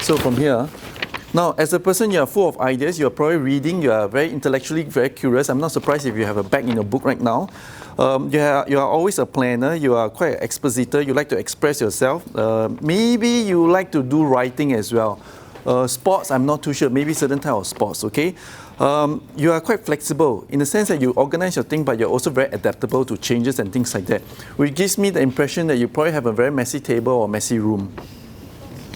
So from here, now as a person, you are full of ideas. You are probably reading. You are very intellectually very curious. I'm not surprised if you have a bag in your book right now. You are always a planner. You are quite an expositor. You like to express yourself. Maybe you like to do writing as well. Sports, I'm not too sure. Maybe certain type of sports, okay? You are quite flexible in the sense that you organize your thing, but you're also very adaptable to changes and things like that, which gives me the impression that you probably have a very messy table or messy room.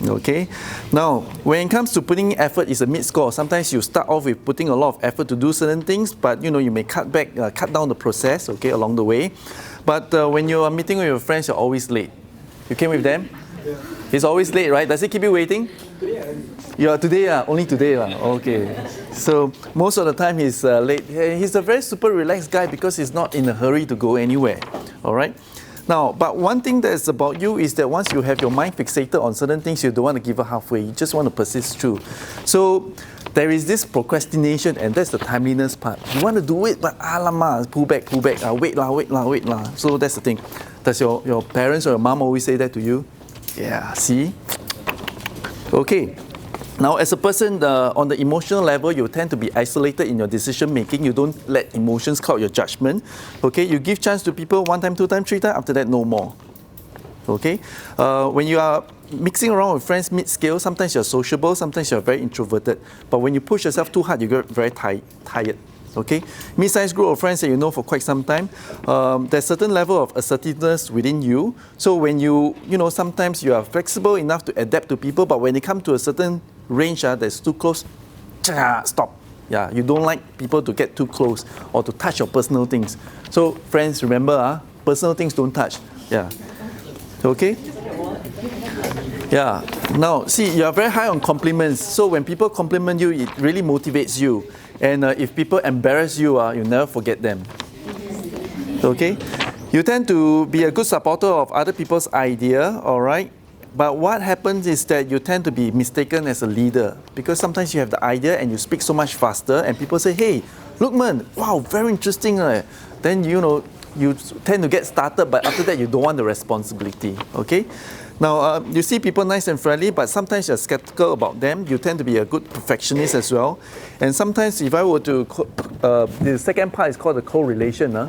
Okay. Now, when it comes to putting effort, it's a mid-score. Sometimes you start off with putting a lot of effort to do certain things, but you may cut down the process, okay, along the way. But when you are meeting with your friends, you're always late. You came with them? Yeah. He's always late, right? Does he keep you waiting? Yeah. You are today, only today, okay. So most of the time he's late. He's a very super relaxed guy because he's not in a hurry to go anywhere. All right. Now, but one thing that's about you is that once you have your mind fixated on certain things, you don't want to give up halfway. You just want to persist through. So there is this procrastination, and that's the timeliness part. You want to do it, but alamak, pull back, wait lah. So that's the thing. Does your parents or your mom always say that to you? Yeah, see? Okay. Now, as a person on the emotional level, you tend to be isolated in your decision making. You don't let emotions cloud your judgment. Okay, you give chance to people 1 time, 2 time, 3 time. After that, no more. Okay, when you are mixing around with friends mid-scale, sometimes you're sociable, sometimes you're very introverted. But when you push yourself too hard, you get very tired. Okay, mid-sized group of friends that you know for quite some time, there's certain level of assertiveness within you. So when sometimes you are flexible enough to adapt to people, but when they come to a certain range that's too close, stop. Yeah, you don't like people to get too close or to touch your personal things. So friends, remember, personal things don't touch. Yeah. Okay? Yeah. Now, see, you are very high on compliments. So when people compliment you, it really motivates you. And if people embarrass you, you never forget them. Okay? You tend to be a good supporter of other people's idea, all right? But what happens is that you tend to be mistaken as a leader because sometimes you have the idea and you speak so much faster and people say, hey, Lukman, wow, very interesting. Then, you tend to get started, but after that, you don't want the responsibility, okay? Now, you see people nice and friendly, but sometimes you're skeptical about them. You tend to be a good perfectionist as well. And sometimes if I were to, the second part is called the correlation.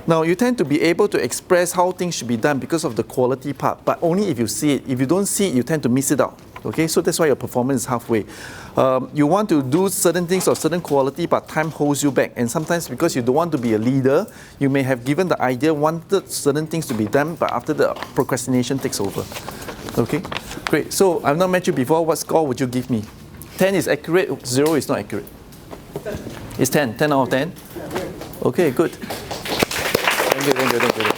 Now, you tend to be able to express how things should be done because of the quality part, but only if you see it. If you don't see it, you tend to miss it out. Okay, so that's why your performance is halfway. You want to do certain things of certain quality, but time holds you back. And sometimes because you don't want to be a leader, you may have given the idea, wanted certain things to be done, but after the procrastination takes over. Okay, great. So I've not met you before. What score would you give me? 10 is accurate, 0 is not accurate. It's 10, 10 out of 10? Okay, good. Thank you.